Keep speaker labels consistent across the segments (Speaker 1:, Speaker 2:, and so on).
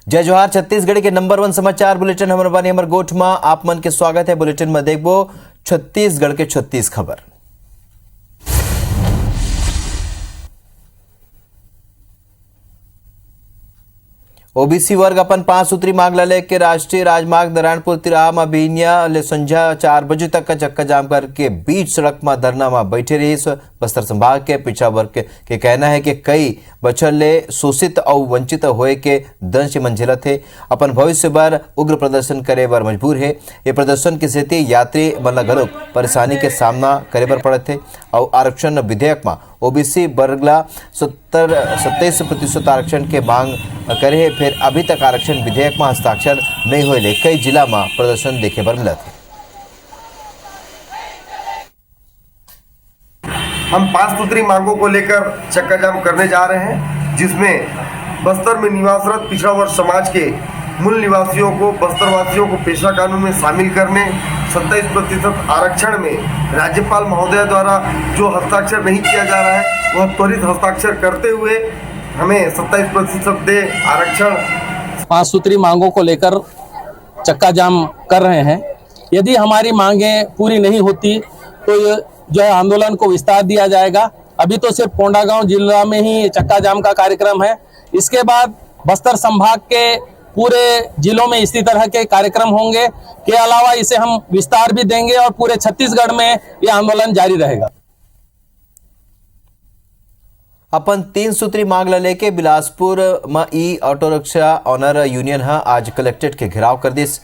Speaker 1: जय जोहार। छत्तीसगढ़ के नंबर 1 समाचार बुलेटिन हमर बानी हमर गोठ में आप मन के स्वागत है। बुलेटिन में देखबो छत्तीसगढ़ के 36 खबर। ओबीसी वर्ग अपन 5 सूत्री मांग ला लेके राष्ट्रीय राजमार्ग नारायणपुर तिराहा में बिहनिया ले संझा 4 बजे तक का चक्का जाम करके बीच सड़क में धरना में बैठे रही। बस्तर संभाग के पिछड़ा वर्ग के कहना है कि कई बछर ले शोषित और वंचित होए के दंश मंजिला थे अपन भविष्य बर उग्र प्रदर्शन करे बर मजबूर है। ये प्रदर्शन की स्थिति यात्री मन घलोक परेशानी के सामना करे बर पड़े थे और आरक्षण विधेयक में ओबीसी वर्ग ला 27% आरक्षण के मांग करे है। फिर अभी तक आरक्षण विधेयक में हस्ताक्षर नहीं होए कई जिला में प्रदर्शन देखे बर मिला थे।
Speaker 2: हम 5 सूत्री मांगों को लेकर चक्का जाम करने जा रहे हैं, जिसमें बस्तर में निवासरत पिछड़ा वर्ग समाज के मूल निवासियों को बस्तर वासियों को पेशा कानून में शामिल करने, 27% आरक्षण में राज्यपाल महोदय द्वारा जो हस्ताक्षर नहीं किया जा रहा है वह त्वरित हस्ताक्षर करते हुए हमें 27% दे आरक्षण।
Speaker 3: 5 सूत्री मांगों को लेकर चक्का जाम कर रहे हैं। यदि हमारी मांगें पूरी नहीं होती तो जो है आंदोलन को विस्तार दिया जाएगा। अभी तो सिर्फ कोंडागांव जिला में ही चक्का जाम का कार्यक्रम है। इसके बाद बस्तर संभाग के पूरे जिलों में इसी तरह के कार्यक्रम होंगे के अलावा इसे हम विस्तार भी देंगे और पूरे छत्तीसगढ़ में ये आंदोलन जारी रहेगा।
Speaker 1: अपन 3 सूत्री मांग ला लेके बिलासपुर में ई ऑटो रिक्शा ऑनर यूनियन आज कलेक्ट्रेट के घेराव कर दिस।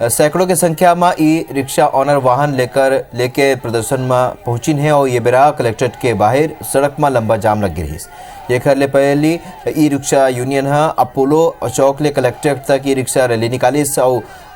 Speaker 1: सैकड़ों की संख्या में ई रिक्शा ऑनर वाहन लेके प्रदर्शन में पहुंची है और ये बेरा कलेक्ट्रेट के बाहर सड़क में लंबा जाम लग रही। ये ले पहली ई रिक्शा यूनियन अपोलो चौक ले कलेक्ट्रेट तक ई रिक्शा रैली निकाली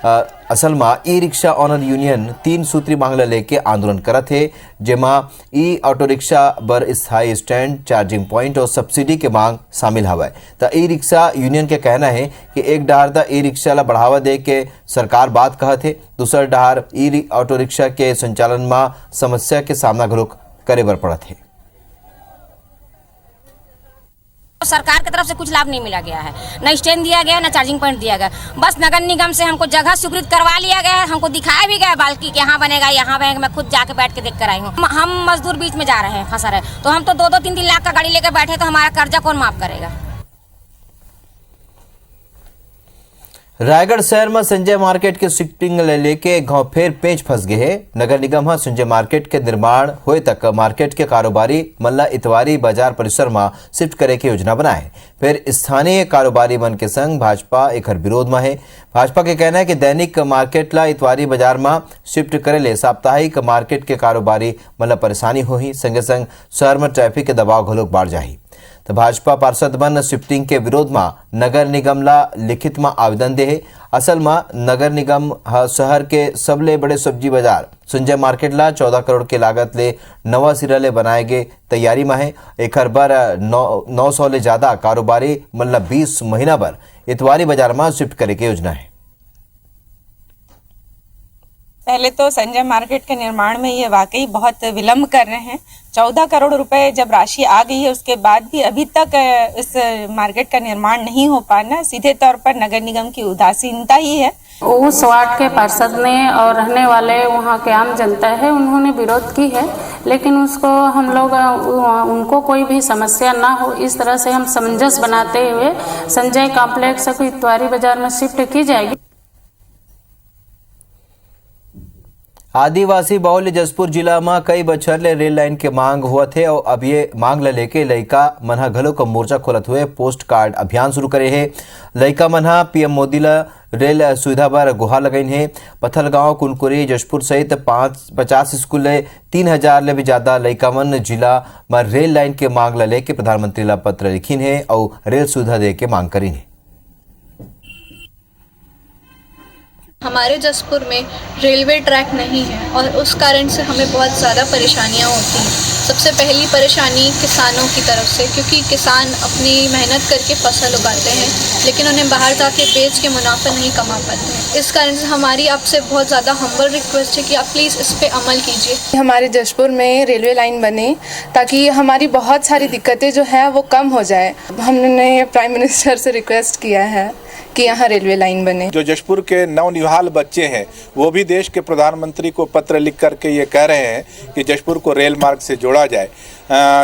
Speaker 1: और असल में ई रिक्शा ऑनर यूनियन 3 सूत्री मांग लेके आंदोलन करत है, जेमा ई ऑटो रिक्शा बर स्थायी स्टैंड, चार्जिंग पॉइंट और सब्सिडी के मांग शामिल हवा। तो ई रिक्शा यूनियन के कहना है कि एक डहार द ई रिक्शा ला बढ़ावा दे के सरकार बात कहत है, दूसर डहार ई ऑटो रिक्शा के संचालन में समस्या के सामना घलोक करे बर पड़त है।
Speaker 4: सरकार की तरफ से कुछ लाभ नहीं मिला गया है, न स्टैंड दिया गया न चार्जिंग पॉइंट दिया गया। बस नगर निगम से हमको जगह स्वीकृत करवा लिया गया है, हमको दिखाया भी गया बाल्कि कि यहाँ बनेगा यहाँ बनेगा। मैं खुद जाके बैठ के देख कर आई हूँ। हम मजदूर बीच में जा रहे हैं, फंसा रहे, तो हम तो 2-3 लाख का गाड़ी लेकर बैठे, तो हमारा कर्जा कौन माफ करेगा।
Speaker 1: रायगढ़ शहर में संजय मार्केट के शिफ्टिंग लेके गांव फेर पेच फंस गए है। नगर निगम संजय मार्केट के निर्माण होए तक मार्केट के कारोबारी मल्ला इतवारी बाजार परिसर में शिफ्ट करे की योजना बनाए। फिर स्थानीय कारोबारी मन के संग भाजपा एक विरोध में है। भाजपा के कहना है कि दैनिक मार्केट ला इतवारी बाजार में शिफ्ट करे ले साप्ताहिक मार्केट के कारोबारी मल्ला परेशानी होही, संगे संग शहर में ट्रैफिक के दबाव घलोक बढ़ जाही। तो भाजपा पार्षद मन शिफ्टिंग के विरोध में नगर निगम ला लिखित में आवेदन दे है। असल में नगर निगम शहर के सबले बड़े सब्जी बाजार संजय मार्केट ला 14 करोड़ के लागत ले नवा सिरा ले बनाए गए तैयारी में है। एक बार 900 ले ज्यादा कारोबारी मतलब 20 महीना भर इतवारी बाजार में शिफ्ट करे की योजना है।
Speaker 5: पहले तो संजय मार्केट के निर्माण में ये वाकई बहुत विलम्ब कर रहे हैं। 14 करोड़ रुपए जब राशि आ गई है उसके बाद भी अभी तक इस मार्केट का निर्माण नहीं हो पाना सीधे तौर पर नगर निगम की उदासीनता ही है।
Speaker 6: उस वार्ड के पार्षद ने और रहने वाले वहाँ के आम जनता है उन्होंने विरोध की है, लेकिन उसको हम लोग उनको कोई भी समस्या ना हो इस तरह से हम सामंजस्य बनाते हुए संजय कॉम्प्लेक्स को इतवारी बाजार में शिफ्ट की जाएगी।
Speaker 1: आदिवासी बहुल्य जसपुर जिला में कई बछर ले रेल लाइन के मांग हुआ थे और अब ये मांग ले लेके लइका मनहा घलो को मोर्चा खोलत हुए पोस्ट कार्ड अभियान शुरू करे है। लइका मनहा पीएम मोदी ला रेल सुविधा पर गुहार लगाइन है। पथलगांव, कुनकुरी, जशपुर सहित 50 स्कूल ले 3000 ले भी ज्यादा लइका मन जिला में रेल लाइन के मांग ले लेके प्रधानमंत्री ला पत्र लिखिन है और रेल सुविधा दे के मांग करीन है।
Speaker 7: हमारे जसपुर में रेलवे ट्रैक नहीं है और उस कारण से हमें बहुत ज़्यादा परेशानियां होती हैं। सबसे पहली परेशानी किसानों की तरफ से, क्योंकि किसान अपनी मेहनत करके फसल उगाते हैं लेकिन उन्हें बाहर जाके बेच के मुनाफा नहीं कमा पाते हैं। इस कारण से हमारी आपसे बहुत ज़्यादा हम्बल रिक्वेस्ट है कि आप प्लीज़ इस पे अमल कीजिए।
Speaker 8: हमारे जशपुर में रेलवे लाइन बने ताकि हमारी बहुत सारी दिक्कतें जो हैं वो कम हो जाए। हमने प्राइम मिनिस्टर से रिक्वेस्ट किया है कि यहाँ रेलवे लाइन बने।
Speaker 9: जो जशपुर के नवनिहाल बच्चे हैं वो भी देश के प्रधानमंत्री को पत्र लिख करके ये कह रहे हैं कि जशपुर को रेल मार्ग से जोड़ा जाए।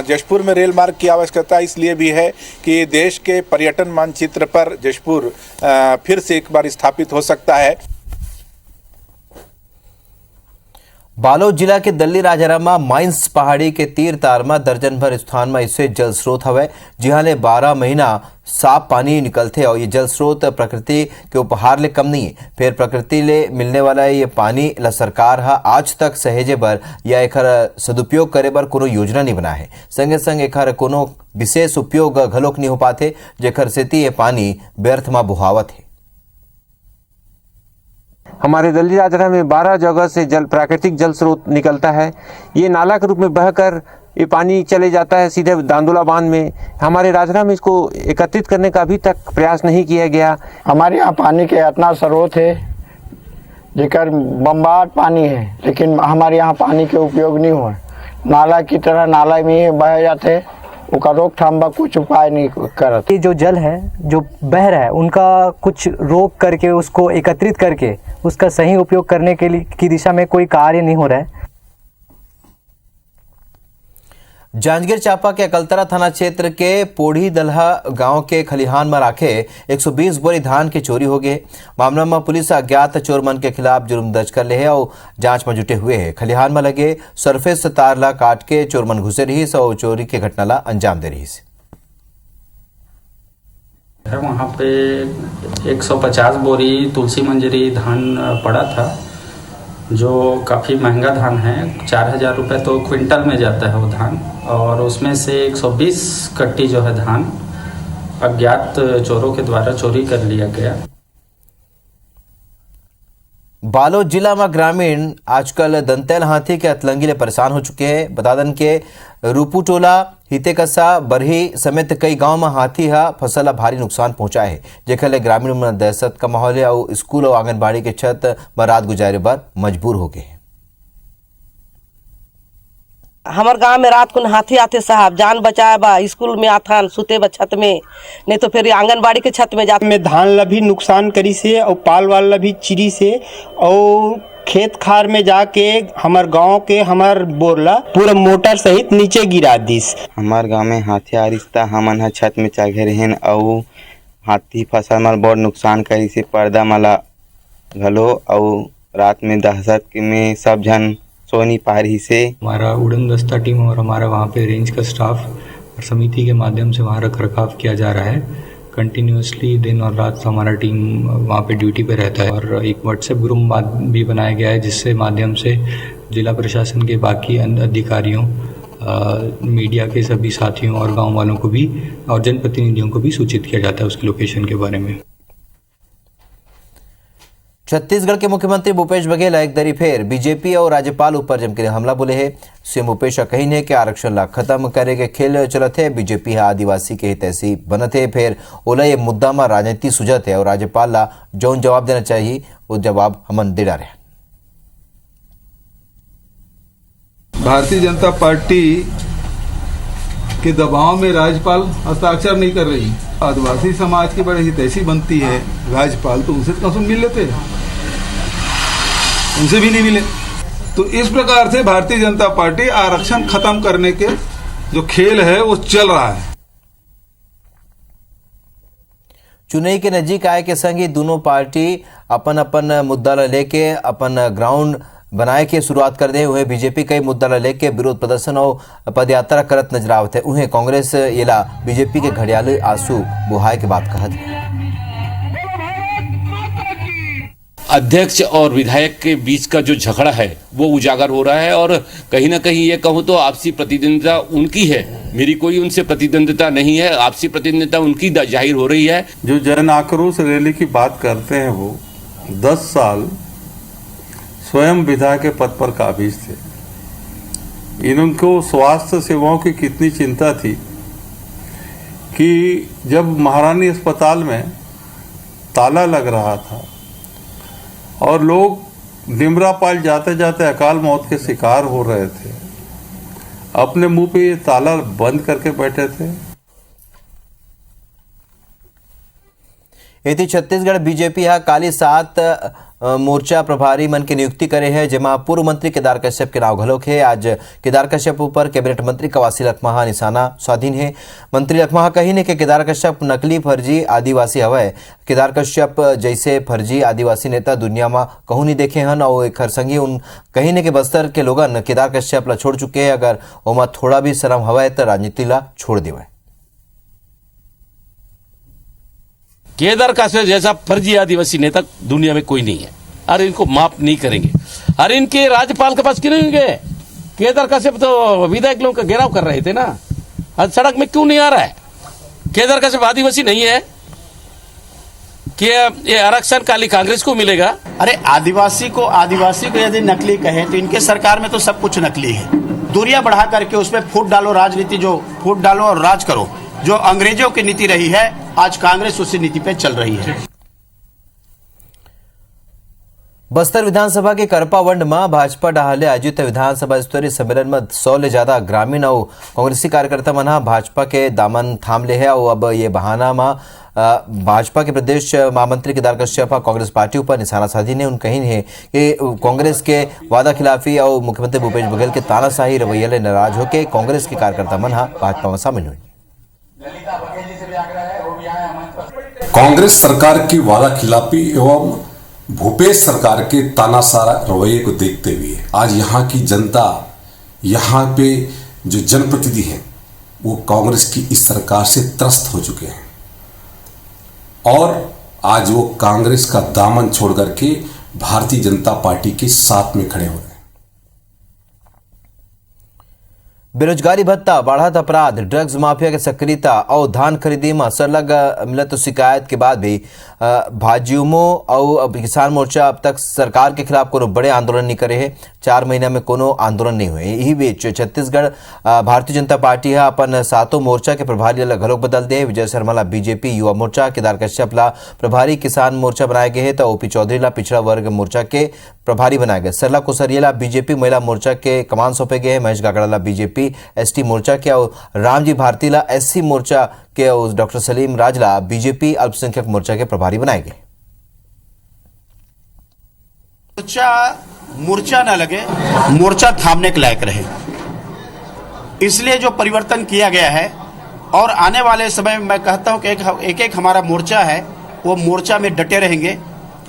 Speaker 9: जशपुर में रेल मार्ग की आवश्यकता इसलिए भी है कि देश के पर्यटन मानचित्र पर जशपुर फिर से एक बार स्थापित हो सकता है।
Speaker 1: बालोद जिला के दल्ली राजारामा माइंस पहाड़ी के तीर तार में दर्जन भर स्थान में इससे जल स्रोत हवे, जिहाँ ले 12 महीना साफ पानी निकलते और ये जल स्रोत प्रकृति के उपहार ले कम नहीं है। फिर प्रकृति ले मिलने वाला ये पानी ला सरकार हा आज तक सहेजे बर या एकर सदुपयोग करे बर कोनो योजना नहीं बना है। संगे संग एकर कोनो विशेष उपयोग घलोक नहीं हो पाते, जेकर सेती ये पानी व्यर्थ में बुहावत है।
Speaker 10: हमारे दल्ली राजरा में 12 जगह से जल प्राकृतिक जल स्रोत निकलता है। ये नाला के रूप में बहकर ये पानी चले जाता है सीधे दांदुला बांध में। हमारे राजरा में इसको एकत्रित करने का अभी तक प्रयास नहीं किया गया।
Speaker 11: हमारे यहाँ पानी के इतना स्रोत है जेकर बम्बाट पानी है, लेकिन हमारे यहाँ पानी के उपयोग नहीं हुआ। नाला की तरह नाला में बह जाते, उसका रोकथाम का कुछ उपाय नहीं करते।
Speaker 12: ये जो जल है जो बह रहा है उनका कुछ रोक करके उसको एकत्रित करके उसका सही उपयोग करने के लिए की दिशा में कोई कार्य नहीं हो रहा है।
Speaker 1: जांजगीर चांपा के अकलतरा थाना क्षेत्र के पोढ़ी दलहा गांव के खलिहान में राखे 120 बोरी धान की चोरी हो गए। मामला में पुलिस अज्ञात चोर मन के खिलाफ जुर्म दर्ज कर ले है और जांच में जुटे हुए है। खलिहान में लगे सरफेस तार ला काट के चोर मन घुसे रही और चोरी के घटना ला अंजाम दे रही।
Speaker 13: वहाँ पे 150 बोरी तुलसी मंजरी धान पड़ा था, जो काफ़ी महंगा धान है। 4000 रुपये तो क्विंटल में जाता है वो धान, और उसमें से 120 कट्टी जो है धान अज्ञात चोरों के द्वारा चोरी कर लिया गया।
Speaker 1: बालोद जिला में ग्रामीण आजकल दंतैल हाथी के अतलंगी ले परेशान हो चुके हैं। बदादन के रूपूटोला, हितेकसा, बरही समेत कई गांव में हाथी हा फसल ला भारी नुकसान पहुंचा है, जेकर ले ग्रामीण में दहशत का माहौल है और स्कूल और आंगनबाड़ी के छत में रात गुजारे बर मजबूर हो गए।
Speaker 14: हमार गांव में रात को हाथी आते साहब, जान बचाए बा स्कूल में आथान सुते बा छत में, नहीं तो फिर आंगनबाड़ी के छत में जाते।
Speaker 15: में धान ला भी नुकसान करी से और पाल वाल ला भी चिरी से, और खेत खार में जाके हमार गांव के हमार बोरला पूरा मोटर सहित नीचे गिरा दिस।
Speaker 16: हमार गांव में हाथी आ रिश्ता हमन हा छत में चाघे रहेन और हाथी फसल में बहुत नुकसान करी से पर्दा मला घलो, और रात में दहशत में सब जन सोनी पारी से।
Speaker 17: हमारा उड़न दस्ता टीम और हमारा वहाँ पे रेंज का स्टाफ और समिति के माध्यम से वहाँ रख रखाव किया जा रहा है। कंटिन्यूसली दिन और रात हमारा टीम वहाँ पे ड्यूटी पे रहता है, और एक व्हाट्सएप ग्रुप भी बनाया गया है जिससे माध्यम से जिला प्रशासन के बाकी अधिकारियों, मीडिया के सभी साथियों और गांव वालों को भी और जनप्रतिनिधियों को भी सूचित किया जाता है उसकी लोकेशन के बारे में।
Speaker 1: छत्तीसगढ़ के मुख्यमंत्री भूपेश बघेल एक दरी फेर बीजेपी और राज्यपाल ऊपर जमकर हमला बोले है। सीएम भूपेश कही ने कि आरक्षण ला खत्म करे के खेल चलत है। बीजेपी आदिवासी के हित ऐसी बनत है, फिर ओला ये मुद्दा में राजनीति सुझत है और राज्यपाल ला जौन जवाब देना चाहिए वो जवाब हमन दे डाले।
Speaker 18: भारतीय जनता पार्टी के दबाव में राज्यपाल हस्ताक्षर नहीं कर रही। आदिवासी समाज की बड़ी हितैषी बनती है राज्यपाल, तो उनसे कौन मिल लेते, उनसे भी नहीं मिले। तो इस प्रकार से भारतीय जनता पार्टी आरक्षण खत्म करने के जो खेल है वो चल रहा है।
Speaker 1: चुनाव के नजदीक आए के संग ही दोनों पार्टी अपन अपन मुद्दा लेके अपन ग्राउंड बनाए के शुरुआत कर दे हुए। बीजेपी कई मुद्दा लेके विरोध प्रदर्शन और पदयात्रा करत नजर आवत है। उन्हें कांग्रेस येला बीजेपी के घड़ियाल आंसू बुहाए के बात कहत है।
Speaker 19: अध्यक्ष और विधायक के बीच का जो झगड़ा है वो उजागर हो रहा है, और कहीं ना कहीं ये कहूँ तो आपसी प्रतिद्वंदिता उनकी है, मेरी कोई उनसे प्रतिद्वंदिता नहीं है। आपसी प्रतिद्वंदिता उनकी जाहिर हो रही है।
Speaker 20: जो जन आक्रोश रैली की बात करते हैं वो 10 साल स्वयं विधायक के पद पर काबिज थे। इनको स्वास्थ्य सेवाओं की कितनी चिंता थी कि जब महारानी अस्पताल में ताला लग रहा था और लोग निमरापाल जाते जाते अकाल मौत के शिकार हो रहे थे, अपने मुंह पे ये ताला बंद करके बैठे थे।
Speaker 1: एથી छत्तीसगढ़ बीजेपी हा काली 7 मोर्चा प्रभारी मन की नियुक्ति करे है, जेमा पूर्व मंत्री केदार कश्यप के नाव घलोक है। आज केदार कश्यप ऊपर कैबिनेट मंत्री कवासी लखमा निशाना स्वाधीन है। मंत्री लखमा कही ने कि केदार कश्यप नकली फर्जी आदिवासी हवय। केदार कश्यप जैसे फर्जी आदिवासी नेता दुनिया में कहूँ नहीं देखे हन और एक संगी उन कही ने कि बस्तर के लोगन केदार कश्यप ला छोड़ चुके हैं। अगर ओमा थोड़ा भी शर्म हवय तो राजनीति ला छोड़ देवे।
Speaker 19: केदार कश्यप जैसा फर्जी आदिवासी नेता दुनिया में कोई नहीं है और इनको माफ नहीं करेंगे। और इनके राज्यपाल के पास क्यों नहीं गए? केदार कश्यप तो विधायक लोगों का घेराव कर रहे थे ना, आज सड़क में क्यों नहीं आ रहा है? केदार कश्यप आदिवासी नहीं है कि ये आरक्षण काली कांग्रेस को मिलेगा?
Speaker 21: अरे आदिवासी को यदि नकली कहे तो इनके सरकार में तो सब कुछ नकली है। दूरियां बढ़ा करके उसमें फूट डालो, राजनीति जो फूट डालो और राज करो, जो अंग्रेजों की नीति रही है आज कांग्रेस उसी नीति पे चल रही है।
Speaker 1: बस्तर विधानसभा के करपावंड में भाजपा डाहले आयोजित विधानसभा स्तरीय सम्मेलन में 100 ले ज्यादा ग्रामीण और कांग्रेसी कार्यकर्ता मन भाजपा के दामन थाम ले है। और अब ये बहाना में भाजपा के प्रदेश महामंत्री केदार कश्यप कांग्रेस पार्टी ऊपर निशाना साधी ने उन कही है कि कांग्रेस के वादा खिलाफी और मुख्यमंत्री भूपेश बघेल के तानाशाही रवैये ले नाराज होकर कांग्रेस के कार्यकर्ता मन भाजपा में शामिल हुए।
Speaker 22: कांग्रेस सरकार की वादा खिलाफी एवं भूपेश सरकार के तानाशाह रवैये को देखते हुए आज यहाँ की जनता, यहाँ पे जो जनप्रतिनिधि हैं वो कांग्रेस की इस सरकार से त्रस्त हो चुके हैं और आज वो कांग्रेस का दामन छोड़ करके भारतीय जनता पार्टी के साथ में खड़े हो रहे हैं।
Speaker 1: बेरोजगारी भत्ता, बढ़त अपराध, ड्रग्स माफिया के सक्रियता और धान खरीदी में सरलग मिलत शिकायत के बाद भी भाजयुमो और किसान मोर्चा अब तक सरकार के खिलाफ कोनो बड़े आंदोलन नहीं करे है। 4 महीना में कोनो आंदोलन नहीं हुए। यही बीच छत्तीसगढ़ भारतीय जनता पार्टी है अपन 7 मोर्चा के प्रभारी ला घलोक बदल दे। विजय शर्मा ला बीजेपी युवा मोर्चा, केदार कश्यप ला प्रभारी किसान मोर्चा बनाए गए हैं तो ओपी चौधरी ला पिछड़ा वर्ग मोर्चा के प्रभारी बनाए गए। सरला कुसरिया ला बीजेपी महिला मोर्चा के कमान सौंपे गए हैं। महेश गागड़ा ला बीजेपी एसटी मोर्चा के और रामजी भारती ला एससी मोर्चा के और डॉक्टर सलीम राजला बीजेपी अल्पसंख्यक मोर्चा के प्रभारी बनाए गए।
Speaker 21: मोर्चा न लगे, मोर्चा थामने के लायक रहे, इसलिए जो परिवर्तन किया गया है और आने वाले समय में मैं कहता हूं कि एक हमारा मोर्चा है वो मोर्चा में डटे रहेंगे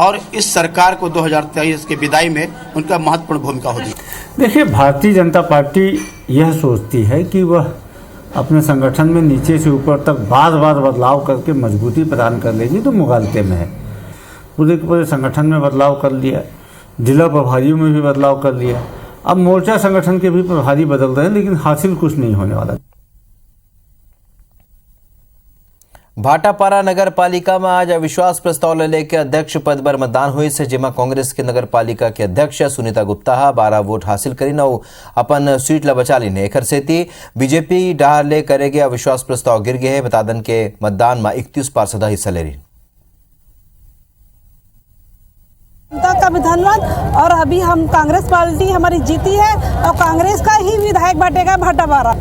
Speaker 21: और इस सरकार को 2023 की विदाई में उनका महत्वपूर्ण भूमिका होगी।
Speaker 23: देखिए, भारतीय जनता पार्टी यह सोचती है कि वह अपने संगठन में नीचे से ऊपर तक बार बार बदलाव करके मजबूती प्रदान कर लेगी तो मुगालते में है। पूरे के पूरे संगठन में बदलाव कर लिया, जिला प्रभारियों में भी बदलाव कर लिया, अब मोर्चा संगठन के भी प्रभारी बदल रहे हैं, लेकिन हासिल कुछ नहीं होने वाला।
Speaker 1: भाटापारा नगर पालिका में आज अविश्वास प्रस्ताव लेके अध्यक्ष पद पर मतदान हुई से जेमा कांग्रेस के नगर पालिका के अध्यक्ष सुनीता गुप्ता 12 वोट हासिल करी न अपन सीट ला बचा लीने। एकर सेती बीजेपी डाहर ले करेगे अविश्वास प्रस्ताव गिर गए है। बता दन के मतदान में 31 पार्षद हिस्सा ले रही।
Speaker 24: जनता का भी धन्यवाद। और अभी हम कांग्रेस पार्टी हमारी जीती है और कांग्रेस का ही विधायक बांटेगा भाटापारा।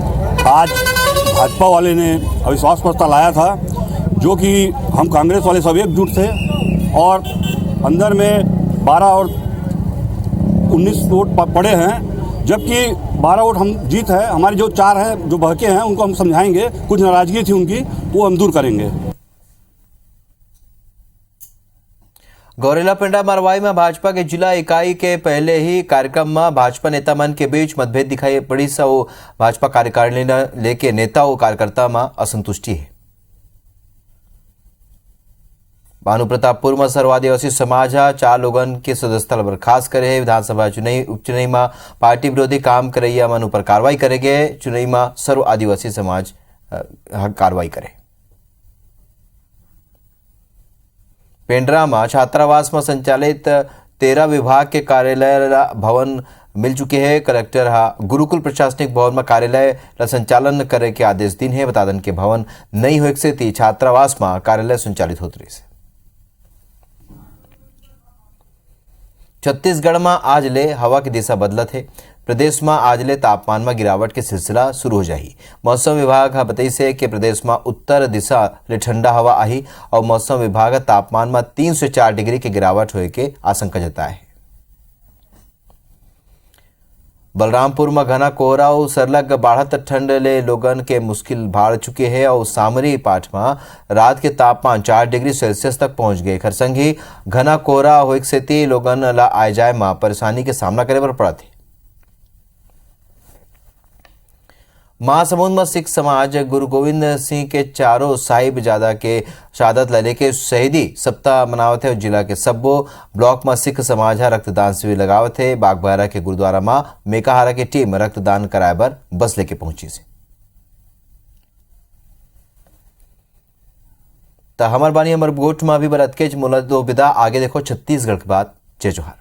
Speaker 25: आज भाजपा वाले ने अविश्वास प्रस्ताव लाया था जो कि हम कांग्रेस वाले सब एकजुट थे और अंदर में 12 और 19 वोट पड़े हैं, जबकि 12 वोट हम जीत है। हमारे जो 4 हैं जो बहके हैं उनको हम समझाएंगे, कुछ नाराजगी थी उनकी वो हम दूर करेंगे।
Speaker 1: गौरेला पिंडा मरवाई में भाजपा के जिला इकाई के पहले ही कार्यक्रम में भाजपा नेता मन के बीच मतभेद दिखाई पड़ी से भाजपा कार्यकारिणी लेके नेता और कार्यकर्ता में असंतुष्टि है। भानु प्रतापपुर में सर्व आदिवासी समाज 4 लोगन के सदस्यता बर्खास्त करे। विधानसभा उपचुनाव में पार्टी विरोधी काम करैया मन पर कार्रवाई करेगे। चुनाव में सर्व आदिवासी समाज कार्रवाई करे। पेंड्रा में छात्रावास में संचालित 13 विभाग के कार्यालय भवन मिल चुके हैं। कलेक्टर गुरुकुल प्रशासनिक भवन में कार्यालय संचालन करे के आदेश दिन है। बता दन के भवन नहीं हो से छात्रावास में कार्यालय संचालित होत रही है। छत्तीसगढ़ में आज ले हवा की दिशा बदलत है। प्रदेश में आज ले तापमान में गिरावट के सिलसिला शुरू हो जाही। मौसम विभाग बताई से कि प्रदेश में उत्तर दिशा ले ठंडा हवा आई और मौसम विभाग तापमान में 3 से 4 डिग्री की गिरावट होने के आशंका जताए। बलरामपुर में घना कोहरा और सरलग बढ़त ठंड ले लोगन के मुश्किल भाड़ चुके हैं और सामरी पाठ में रात के तापमान 4 डिग्री सेल्सियस तक पहुंच गए। खरसंगी घना कोहरा होए से लोगन ला आए जाए में परेशानी के सामना करे पर पड़ा थे। महासमुंद में सिख समाज गुरु गोविंद सिंह के चारों साहिबजादा के शहादत लले के शहीदी सप्ताह मनावत है। जिला के सब्बो ब्लॉक में सिख समाज रक्तदान शिविर लगावत है। बागबाहरा के गुरुद्वारा में मेकाहारा की टीम रक्तदान कराए बर बस लेके पहुंची से। तो हमार बानी हमार गोट में अभी बरत के मुला दो विदा आगे देखो छत्तीसगढ़ के बाद जय जोहार।